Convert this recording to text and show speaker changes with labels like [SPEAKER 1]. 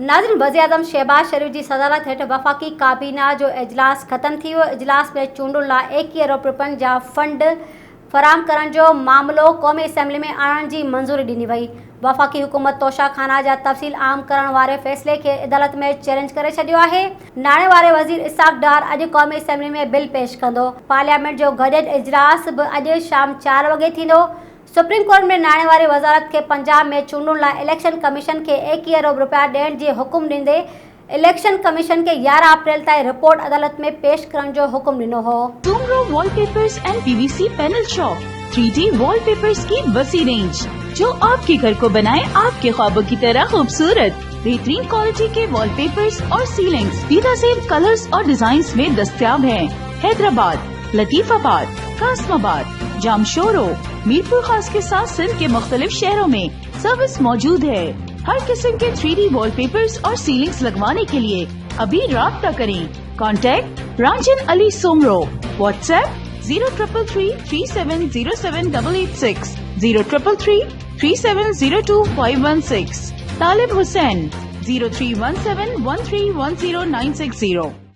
[SPEAKER 1] नाज़रीन, वज़ीर-ए-आज़म शहबाज शरीफ की सदारत हेठ वफ़ाक़ी काबीना जो इजलास ख़त्म थी वियो। इजलास में चूंडुनि लाइ 21 अरब रुपयनि जा फंड फराहम करण जो मामलो क़ौमी असम्बली में आणण जी मंज़ूरी ॾिनी वई। वफ़ाक़ी हुकूमत तोशाखाना जा तफ़सील आम करण वारे फ़ैसिले खे अदालत में चैलेंज करे छॾियो आहे। नाणे वारे वज़ीर इसाक़ डार अॼु क़ौमी असम्बली में बिल पेश कंदो। पार्लियामेंट जो गॾियल इजलास बि अॼु शाम 4 वॻे थींदो। सुप्रीम कोर्ट में नाणे वारी वज़ारत खे पंजाब में चूंडुनि लाइ इलेक्शन कमीशन खे 21 अरब रुपया ॾियण जी हुकुम ॾींदे इलेक्शन कमीशन खे 11 अप्रैल ताईं रिपोर्ट अदालत में पेश करण जो हुकुम ॾिनो हो।
[SPEAKER 2] Soomro wallpapers and PVC panel shop 3D wallpapers की वसी रेंज जो आपके घर को बनाए आपके ख्वाबों की तरह खूबसूरत। बेहतरीन क्वालिटी के वॉलपेपर्स और सीलिंग्स बेहतरीन कलर्स और डिजाइन्स में दस्तयाब हैं। हैदराबाद, लतीफाबाद, कासमाबाद, जामशोरो, मीरपुर खास के साथ सिंध के मुख्तलिफ शहरों में सर्विस मौजूद है। हर किस्म के 3D वॉलपेपर्स और सीलिंग्स लगवाने के लिए अभी राब्ता करें। कॉन्टैक्ट रांझन अली सोमरो। व्हाट्सएप 0333370786, 03333702 516। तालिब हुसैन 031713109660।